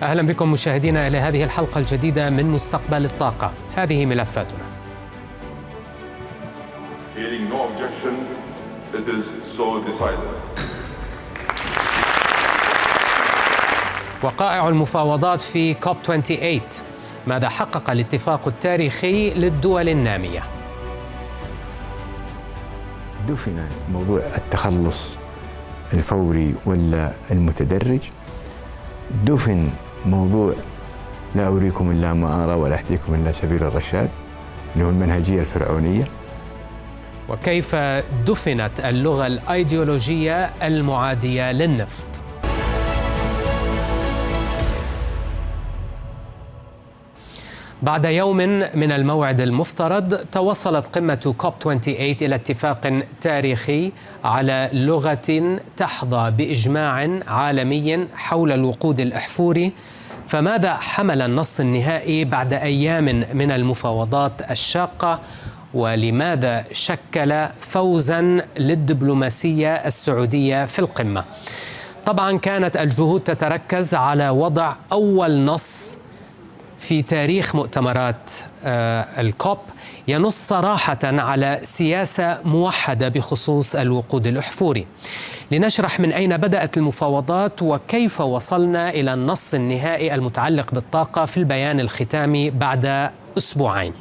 أهلا بكم مشاهدينا إلى هذه الحلقة الجديدة من مستقبل الطاقة. هذه ملفاتنا. وقائع المفاوضات في COP28. ماذا حقق الاتفاق التاريخي للدول النامية؟ دفن موضوع التخلص الفوري ولا المتدرج، دفن موضوع لا أريكم إلا ما أرى ولا أهديكم إلا سبيل الرشاد اللي هو المنهجية الفرعونية. وكيف دفنت اللغة الأيديولوجية المعادية للنفط؟ بعد يوم من الموعد المفترض توصلت قمة COP28 إلى اتفاق تاريخي على لغة تحظى بإجماع عالمي حول الوقود الأحفوري. فماذا حمل النص النهائي بعد أيام من المفاوضات الشاقة؟ ولماذا شكل فوزاً للدبلوماسية السعودية في القمة؟ طبعاً كانت الجهود تتركز على وضع أول نص في تاريخ مؤتمرات الكوب ينص صراحة على سياسة موحدة بخصوص الوقود الأحفوري. لنشرح من أين بدأت المفاوضات وكيف وصلنا إلى النص النهائي المتعلق بالطاقة في البيان الختامي بعد أسبوعين.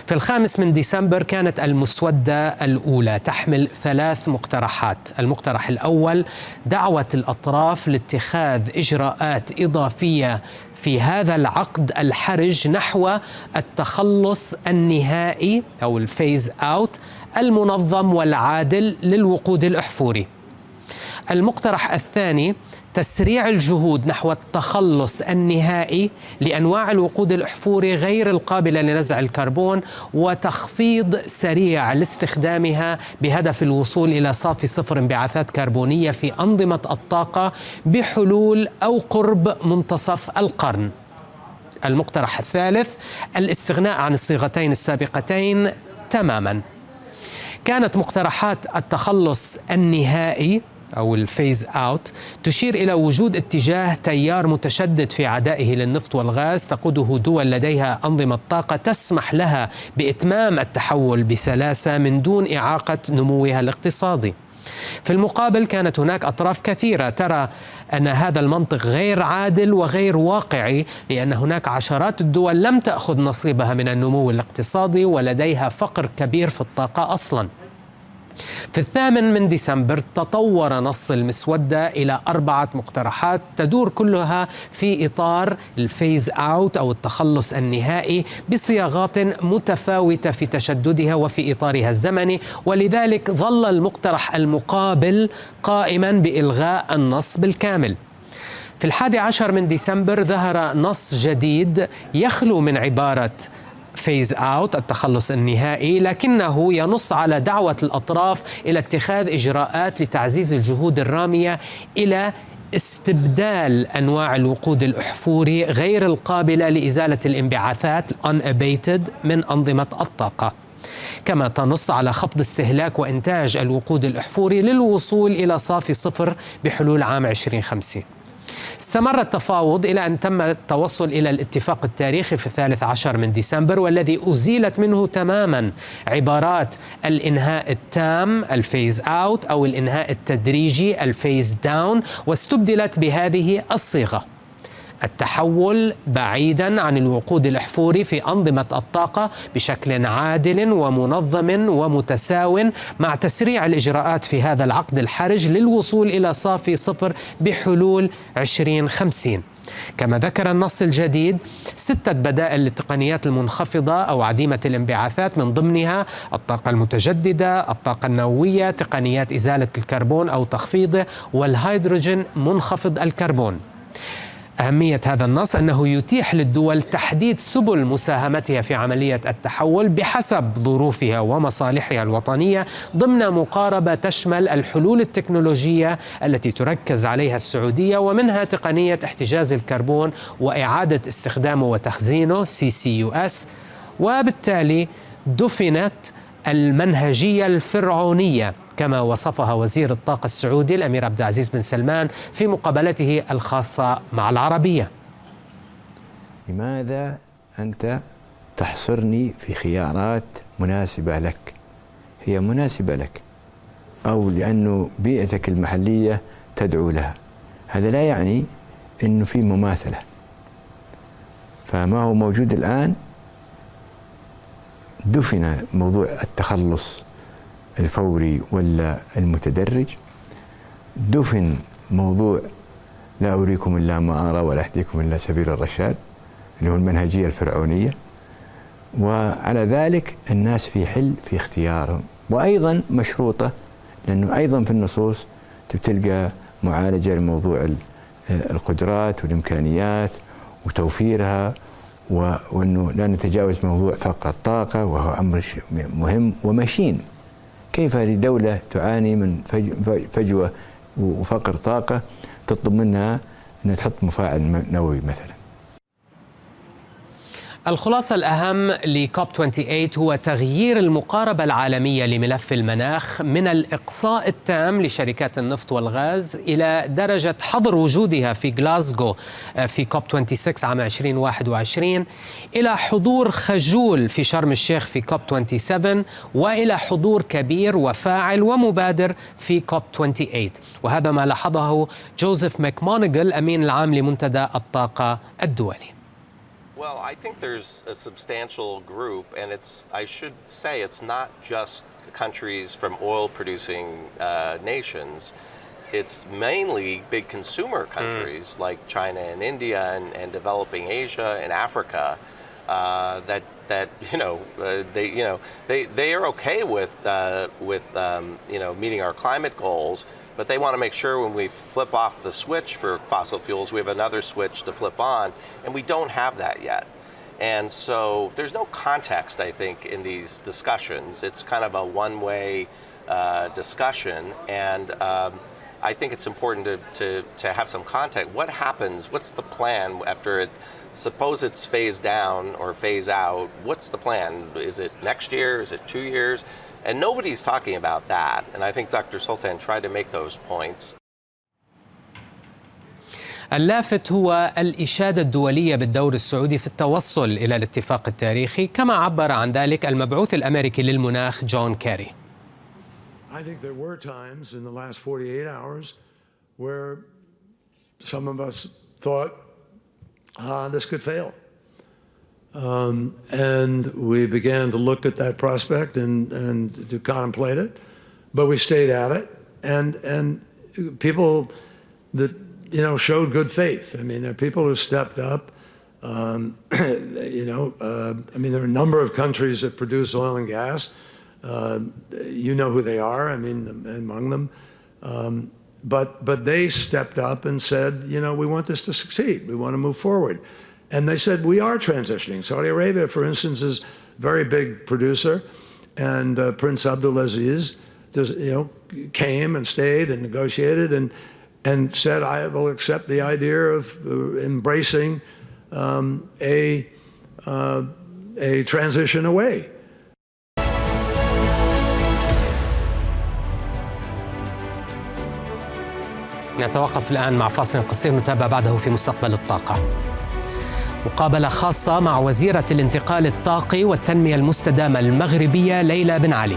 في 5 ديسمبر كانت المسودة الأولى تحمل 3 مقترحات. المقترح الأول دعوة الأطراف لاتخاذ إجراءات إضافية في هذا العقد الحرج نحو التخلص النهائي أو الفيز أوت المنظم والعادل للوقود الأحفوري. المقترح الثاني تسريع الجهود نحو التخلص النهائي لأنواع الوقود الأحفوري غير القابلة لنزع الكربون وتخفيض سريع لاستخدامها بهدف الوصول إلى صافي 0 انبعاثات كربونية في أنظمة الطاقة بحلول أو قرب منتصف القرن. المقترح الثالث الاستغناء عن الصيغتين السابقتين تماما. كانت مقترحات التخلص النهائي أو الفيز أوت تشير إلى وجود اتجاه تيار متشدد في عدائه للنفط والغاز تقوده دول لديها أنظمة طاقة تسمح لها بإتمام التحول بسلاسة من دون إعاقة نموها الاقتصادي. في المقابل كانت هناك أطراف كثيرة ترى أن هذا المنطق غير عادل وغير واقعي، لأن هناك عشرات الدول لم تأخذ نصيبها من النمو الاقتصادي ولديها فقر كبير في الطاقة أصلاً. في 8 ديسمبر تطور نص المسودة إلى 4 مقترحات تدور كلها في إطار الفيز أوت أو التخلص النهائي بصياغات متفاوتة في تشددها وفي إطارها الزمني، ولذلك ظل المقترح المقابل قائما بإلغاء النص بالكامل. في 11 ديسمبر ظهر نص جديد يخلو من عبارة فيز أوت التخلص النهائي، لكنه ينص على دعوة الأطراف إلى اتخاذ إجراءات لتعزيز الجهود الرامية إلى استبدال أنواع الوقود الأحفوري غير القابلة لإزالة الانبعاثات unabated من أنظمة الطاقة. كما تنص على خفض استهلاك وإنتاج الوقود الأحفوري للوصول إلى صافي 0 بحلول عام 2050. استمر التفاوض إلى أن تم التوصل إلى الاتفاق التاريخي في 13 ديسمبر، والذي أزيلت منه تماما عبارات الإنهاء التام الفيز أوت أو الإنهاء التدريجي الفيز داون، واستبدلت بهذه الصيغة: التحول بعيدا عن الوقود الأحفوري في أنظمة الطاقة بشكل عادل ومنظم ومتساو مع تسريع الإجراءات في هذا العقد الحرج للوصول إلى صافي 0 بحلول 2050. كما ذكر النص الجديد 6 بدائل للتقنيات المنخفضة أو عديمة الانبعاثات، من ضمنها الطاقة المتجددة، الطاقة النووية، تقنيات إزالة الكربون أو تخفيضه، والهيدروجين منخفض الكربون. أهمية هذا النص أنه يتيح للدول تحديد سبل مساهمتها في عملية التحول بحسب ظروفها ومصالحها الوطنية ضمن مقاربة تشمل الحلول التكنولوجية التي تركز عليها السعودية، ومنها تقنية احتجاز الكربون وإعادة استخدامه وتخزينه CCUS. وبالتالي دفنت المنهجية الفرعونية كما وصفها وزير الطاقة السعودي الأمير عبد العزيز بن سلمان في مقابلته الخاصة مع العربية. لماذا أنت تحصرني في خيارات مناسبة لك؟ هي مناسبة لك أو لأنه بيئتك المحلية تدعو لها، هذا لا يعني أنه في مماثلة. فما هو موجود الآن دفن موضوع التخلص الفوري ولا المتدرج، دفن موضوع لا أريكم إلا ما أرى ولا أهديكم إلا سبيل الرشاد اللي هو المنهجية الفرعونية، وعلى ذلك الناس في حل في اختيارهم، وأيضا مشروطة لأنه أيضا في النصوص تلقى معالجة لموضوع القدرات والإمكانيات وتوفيرها، وأنه لا نتجاوز موضوع فقر الطاقة وهو أمر مهم ومشين. كيف لدولة تعاني من فجوة وفقر طاقة تطلب منها أن تحط مفاعل نووي مثلا؟ الخلاصة الأهم لكوب 28 هو تغيير المقاربة العالمية لملف المناخ من الإقصاء التام لشركات النفط والغاز إلى درجة حظر وجودها في غلاسكو في كوب 26 عام 2021، إلى حضور خجول في شرم الشيخ في كوب 27، وإلى حضور كبير وفاعل ومبادر في كوب 28. وهذا ما لاحظه جوزيف ماكمونيغل أمين العام لمنتدى الطاقة الدولي. Well, I think there's a substantial group, and I should say it's not just countries from oil-producing nations. It's mainly big consumer countries like China and India and developing Asia and Africa they are okay with meeting our climate goals. But they want to make sure when we flip off the switch for fossil fuels, we have another switch to flip on, and we don't have that yet. And so there's no context, I think, in these discussions. It's kind of a one-way discussion, and I think it's important to have some context. What happens? What's the plan after it? Suppose it's phase down or phase out. What's the plan? Is it next year? Is it 2 years? And nobody's talking about that. And I think Dr. Sultan tried to make those points. اللافت هو الإشادة الدولية بالدور السعودي في التوصل إلى الاتفاق التاريخي، كما عبر عن ذلك المبعوث الأمريكي للمناخ جون كيري. I think there were times in the last 48 hours where some of us thought this could fail. And we began to look at that prospect and to contemplate it, but we stayed at it. And people that showed good faith. I mean, there are people who stepped up. There are a number of countries that produce oil and gas. You know who they are. I mean, among them. But they stepped up and said, we want this to succeed. We want to move forward. And they said, we are transitioning. Saudi Arabia, for instance, is a very big producer. And Prince Abdulaziz came and stayed and negotiated and said, I will accept the idea of embracing a transition away. نتوقف الآن مع فاصل قصير نتابع بعده في مستقبل الطاقة. مقابلة خاصة مع وزيرة الانتقال الطاقي والتنمية المستدامة المغربية ليلى بن علي.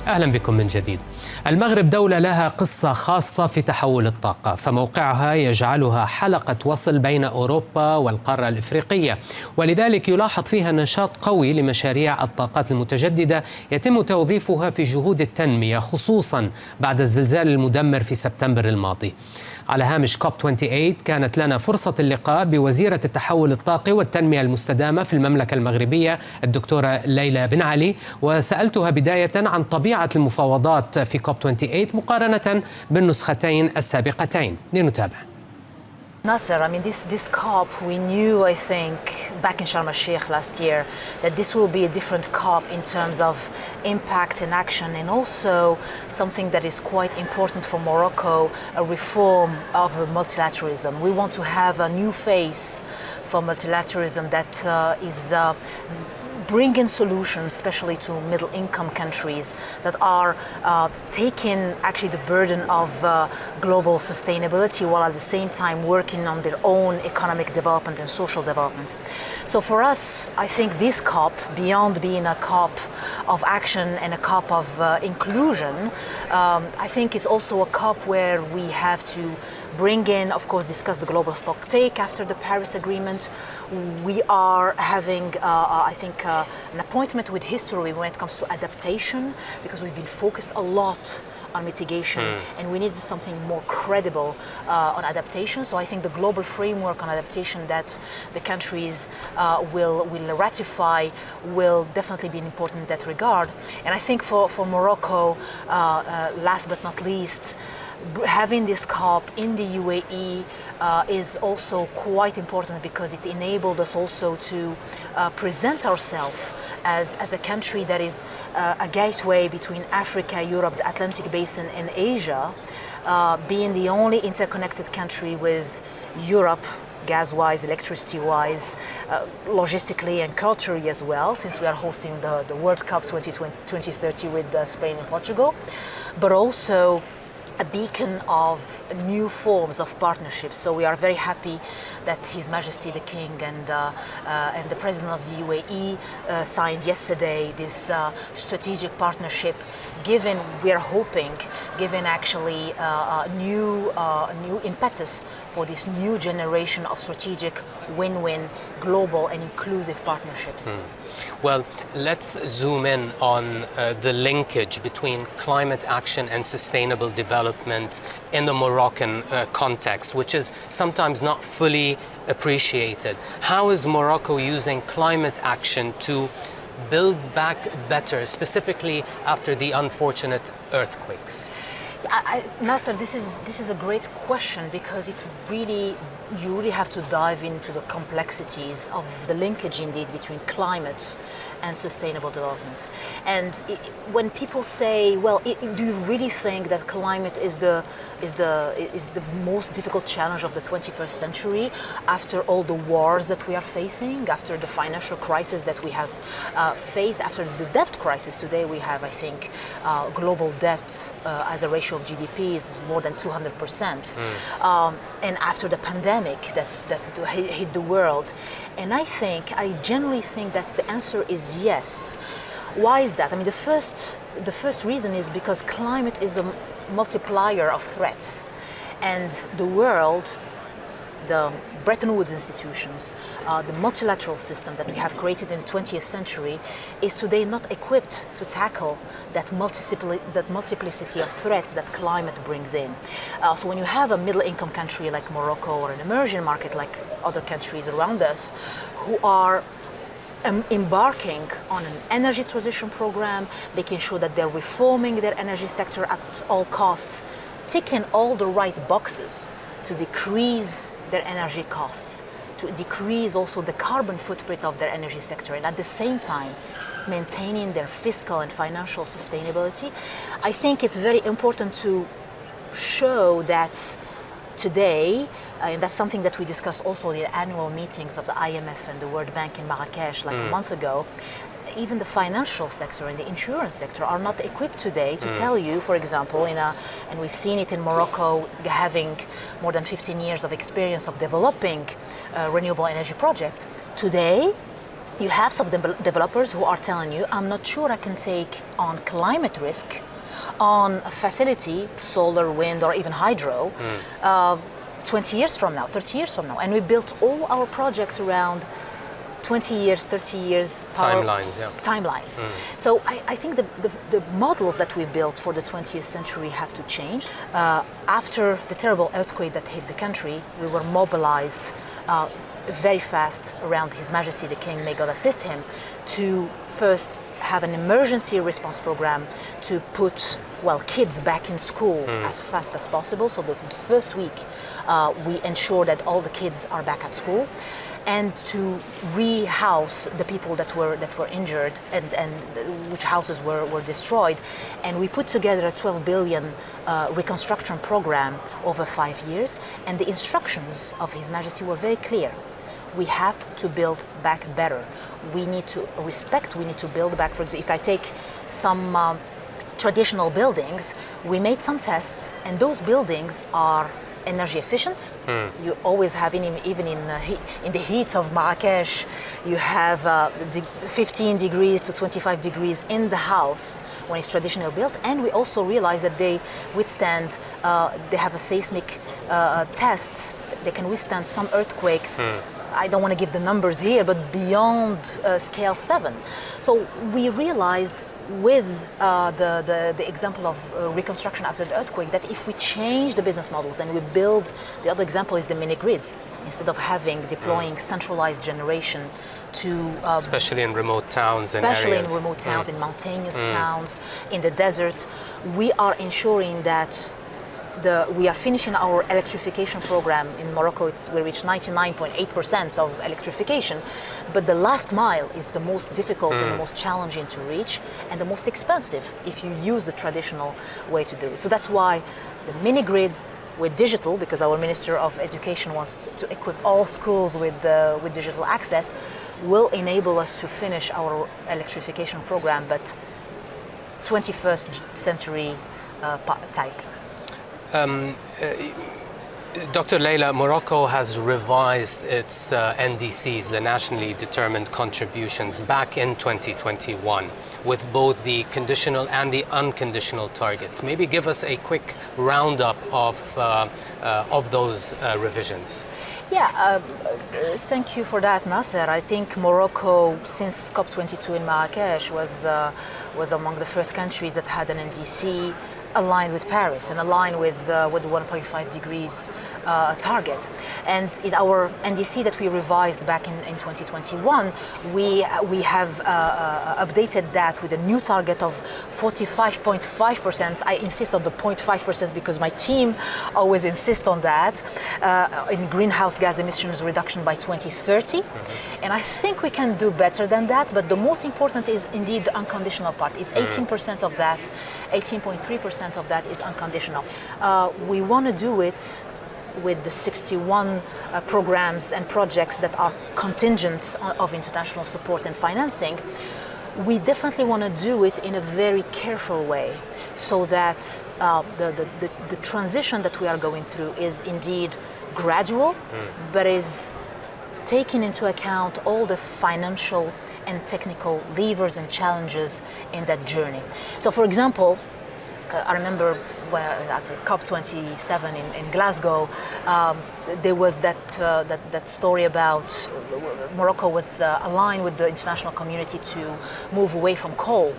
أهلا بكم من جديد. المغرب دولة لها قصة خاصة في تحول الطاقة، فموقعها يجعلها حلقة وصل بين أوروبا والقارة الإفريقية، ولذلك يلاحظ فيها نشاط قوي لمشاريع الطاقات المتجددة يتم توظيفها في جهود التنمية، خصوصا بعد الزلزال المدمر في سبتمبر الماضي. على هامش كوب 28 كانت لنا فرصة اللقاء بوزيرة التحول الطاقي والتنمية المستدامة في المملكة المغربية الدكتورة ليلى بن علي، وسألتها بداية عن طبيعة المفاوضات في كوب 28 مقارنة بالنسختين السابقتين. لنتابع. Nasser, I mean, this COP, we knew, I think, back in Sharm el-Sheikh last year, that this will be a different COP in terms of impact and action, and also something that is quite important for Morocco, a reform of multilateralism. We want to have a new face for multilateralism that is bringing solutions, especially to middle-income countries that are taking actually the burden of global sustainability while at the same time working on their own economic development and social development. So for us, I think this COP, beyond being a COP of action and a COP of inclusion, I think it's also a COP where we have to bring in, of course, discuss the global stock take after the Paris Agreement. We are having, I think, an appointment with history when it comes to adaptation, because we've been focused a lot on mitigation and we needed something more credible on adaptation. So I think the global framework on adaptation that the countries will ratify will definitely be important in that regard. And I think for Morocco, last but not least, having this COP in the UAE is also quite important because it enabled us also to present ourselves as a country that is a gateway between Africa, Europe, the Atlantic Basin, and Asia, being the only interconnected country with Europe, gas-wise, electricity-wise, logistically and culturally as well, since we are hosting the World Cup 2030 with Spain and Portugal, but also a beacon of new forms of partnerships. So we are very happy that His Majesty the King and the President of the UAE signed yesterday this strategic partnership, given, we are hoping, given actually new impetus for this new generation of strategic win-win global and inclusive partnerships. Well, let's zoom in on the linkage between climate action and sustainable development in the Moroccan context, which is sometimes not fully appreciated. How is Morocco using climate action to build back better, specifically after the unfortunate earthquakes? Nasser, this is a great question, because you really have to dive into the complexities of the linkage indeed between climate and sustainable development. And when people say, well, do you really think that climate is the most difficult challenge of the 21st century after all the wars that we are facing, after the financial crisis that we have faced, after the debt crisis? Today we have, I think, global debt as a ratio of GDP is more than 200%. And after the pandemic that hit the world. And I generally think that the answer is yes. Why is that? I mean, the first reason is because climate is a multiplier of threats, and the world, the Bretton Woods institutions, the multilateral system that we have created in the 20th century is today not equipped to tackle that multiplicity of threats that climate brings in. So when you have a middle-income country like Morocco or an emerging market like other countries around us who are embarking on an energy transition program, making sure that they're reforming their energy sector at all costs, ticking all the right boxes to decrease their energy costs, to decrease also the carbon footprint of their energy sector, and at the same time maintaining their fiscal and financial sustainability. I think it's very important to show that today, and that's something that we discussed also in the annual meetings of the IMF and the World Bank in Marrakesh like a month ago, even the financial sector and the insurance sector are not equipped today to tell you, for example, and we've seen it in Morocco, having more than 15 years of experience of developing renewable energy projects. Today, you have some developers who are telling you, I'm not sure I can take on climate risk on a facility, solar, wind, or even hydro, 20 years from now, 30 years from now. And we built all our projects around 20 years, 30 years timelines. Yeah. Timelines. So I think the models that we built for the 20th century have to change. After the terrible earthquake that hit the country, we were mobilized very fast around His Majesty the King, may God assist him, to first have an emergency response program to put, kids back in school as fast as possible. So the first week, we ensure that all the kids are back at school, and to rehouse the people that were injured and which houses were destroyed. And we put together a 12 billion reconstruction program over 5 years. And the instructions of His Majesty were very clear. We have to build back better. We need to respect, we need to build back. For example, if I take some traditional buildings, we made some tests, and those buildings are energy efficient. You always have, even in the heat of Marrakesh, you have 15 degrees to 25 degrees in the house when it's traditionally built. And we also realize that they withstand, they have a seismic tests, they can withstand some earthquakes. I don't want to give the numbers here, but beyond scale 7. So we realized with the example of reconstruction after the earthquake that if we change the business models and we build, the other example is the mini grids, instead of deploying centralized generation to especially in remote towns and areas. Especially in remote towns, in mountainous towns, in the deserts, we are ensuring that we are finishing our electrification program in Morocco. We reached 99.8% of electrification, but the last mile is the most difficult and the most challenging to reach, and the most expensive if you use the traditional way to do it. So that's why the mini grids with digital, because our Minister of Education wants to equip all schools with digital access, will enable us to finish our electrification program, but 21st century type. Dr. Leila, Morocco has revised its NDCs, the nationally determined contributions, back in 2021 with both the conditional and the unconditional targets. Maybe give us a quick roundup of those revisions. Yeah, thank you for that, Nasser. I think Morocco, since COP28 in Marrakesh, was among the first countries that had an NDC aligned with Paris and aligned with the 1.5 degrees target. And in our NDC that we revised back in 2021, we have updated that with a new target of 45.5%. I insist on the 0.5% because my team always insists on that, in greenhouse gas emissions reduction by 2030. And I think we can do better than that, but the most important is indeed the unconditional part. It's 18% of that, 18.3% of that is unconditional. We want to do it with the 61 programs and projects that are contingent of international support and financing. We definitely want to do it in a very careful way, so that the transition that we are going through is indeed gradual, but is taking into account all the financial and technical levers and challenges in that journey. So, for example, I remember at the COP27 in Glasgow, there was that story about Morocco was aligned with the international community to move away from coal.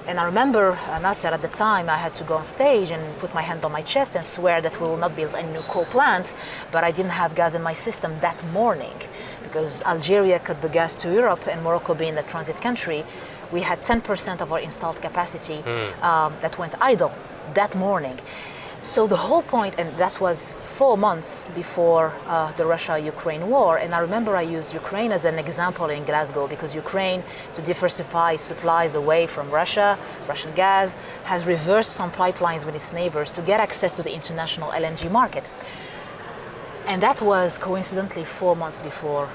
And I remember, Nasser, at the time, I had to go on stage and put my hand on my chest and swear that we will not build any new coal plant, but I didn't have gas in my system that morning, because Algeria cut the gas to Europe, and Morocco being a transit country, we had 10% of our installed capacity that went idle that morning. So the whole point, and that was 4 months before the Russia-Ukraine war, and I remember I used Ukraine as an example in Glasgow, because Ukraine, to diversify supplies away from Russia, Russian gas, has reversed some pipelines with its neighbors to get access to the international LNG market. And that was coincidentally 4 months before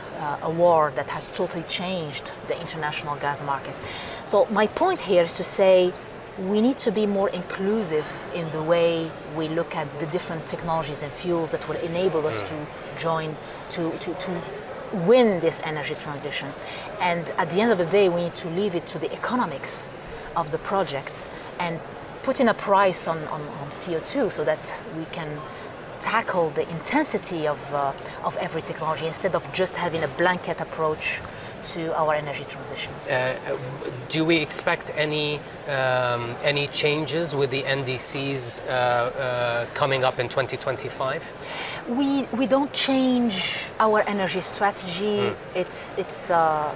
a war that has totally changed the international gas market. So my point here is to say we need to be more inclusive in the way we look at the different technologies and fuels that will enable us to join, to win this energy transition. And at the end of the day, we need to leave it to the economics of the projects and put in a price on CO2 so that we can tackle the intensity of every technology instead of just having a blanket approach to our energy transition. Do we expect any changes with the NDCs coming up in 2025? We don't change our energy strategy. It's a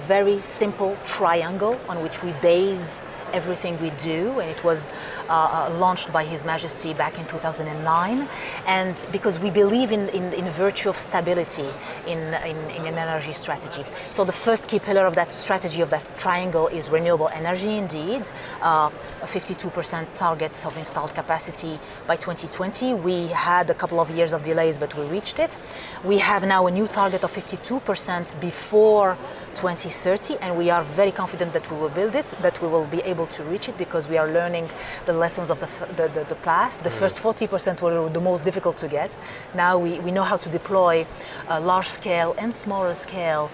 very simple triangle on which we base everything we do, and it was launched by His Majesty back in 2009. And because we believe in virtue of stability in an energy strategy. So the first key pillar of that strategy, of that triangle, is renewable energy indeed. 52% targets of installed capacity by 2020. We had a couple of years of delays, but we reached it. We have now a new target of 52% before 2030, and we are very confident that we will build it, that we will be able to reach it, because we are learning the lessons of the past. The first 40% were the most difficult to get. Now we know how to deploy large scale and smaller scale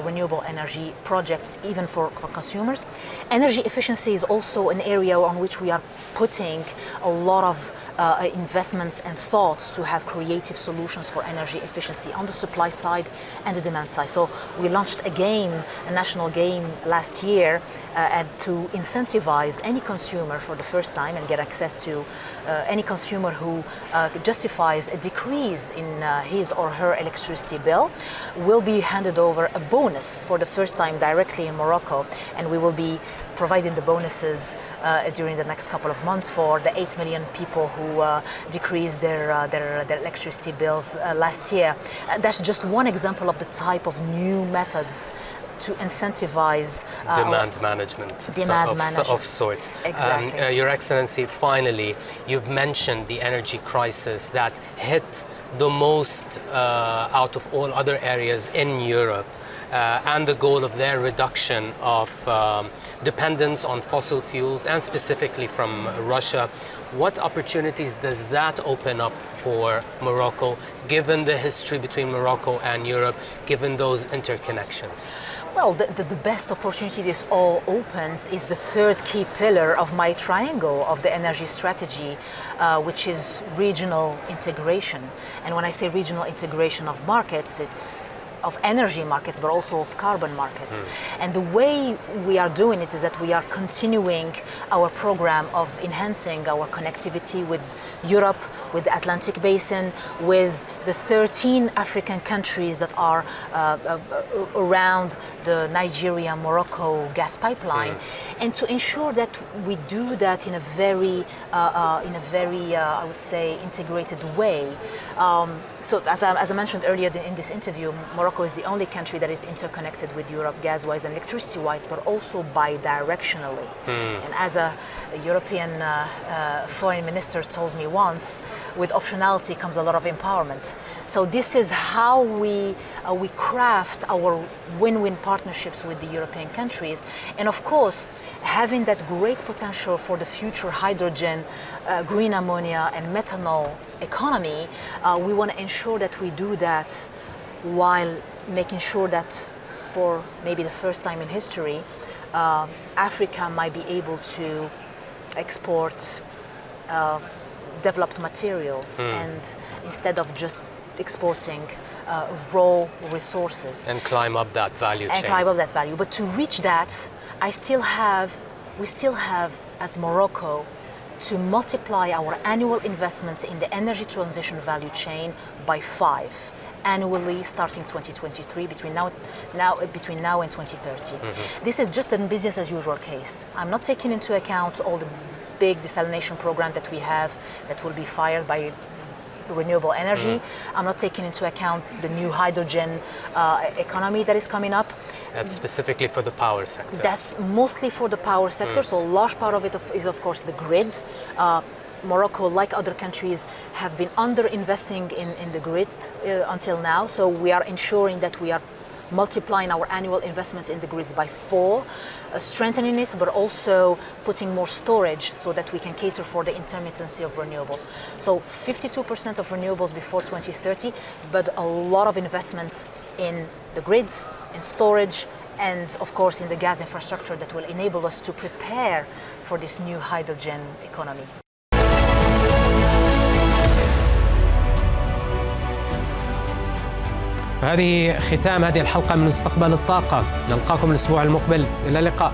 renewable energy projects, even for consumers. Energy efficiency is also an area on which we are putting a lot of investments and thoughts to have creative solutions for energy efficiency on the supply side and the demand side. So we launched a national game last year and to incentivize any consumer for the first time and get access to any consumer who justifies a decrease in his or her electricity bill will be handed over a bonus for the first time directly in Morocco, and we will be providing the bonuses during the next couple of months for the 8 million people who decreased their electricity bills last year. That's just one example of the type of new methods to incentivize demand management of sorts. Exactly. Your Excellency, finally, you've mentioned the energy crisis that hit the most out of all other areas in Europe. And the goal of their reduction of dependence on fossil fuels, and specifically from Russia. What opportunities does that open up for Morocco, given the history between Morocco and Europe, given those interconnections? Well, the best opportunity this all opens is the third key pillar of my triangle of the energy strategy, which is regional integration. And when I say regional integration of markets, it's of energy markets, but also of carbon markets. And the way we are doing it is that we are continuing our program of enhancing our connectivity with Europe, with the Atlantic Basin, with the 13 African countries that are around the Nigeria-Morocco gas pipeline, and to ensure that we do that in a very, I would say, integrated way. So as I mentioned earlier in this interview, Morocco is the only country that is interconnected with Europe gas-wise and electricity-wise, but also bi-directionally. And as a European foreign minister told me once, with optionality comes a lot of empowerment. So this is how we craft our win-win partnerships with the European countries. And of course, having that great potential for the future hydrogen, green ammonia and methanol economy, we want to ensure that we do that while making sure that for maybe the first time in history, Africa might be able to export developed materials and instead of just exporting raw resources. And climb up that value chain. And climb up that value. But to reach that, we still have, as Morocco, to multiply our annual investments in the energy transition value chain by 5 annually starting 2023 between now and 2030. This is just a business as usual case. I'm not taking into account all the big desalination program that we have that will be fired by renewable energy. I'm not taking into account the new hydrogen economy that is coming up. That's specifically for the power sector. That's mostly for the power sector. So a large part of it is, of course, the grid. Morocco, like other countries, have been under-investing in the grid until now. So we are ensuring that we are multiplying our annual investments in the grids by 4, strengthening it, but also putting more storage so that we can cater for the intermittency of renewables. So 52% of renewables before 2030, but a lot of investments in the grids, in storage, and of course in the gas infrastructure that will enable us to prepare for this new hydrogen economy. هذه ختام هذه الحلقة من مستقبل الطاقة. نلقاكم الأسبوع المقبل. إلى اللقاء.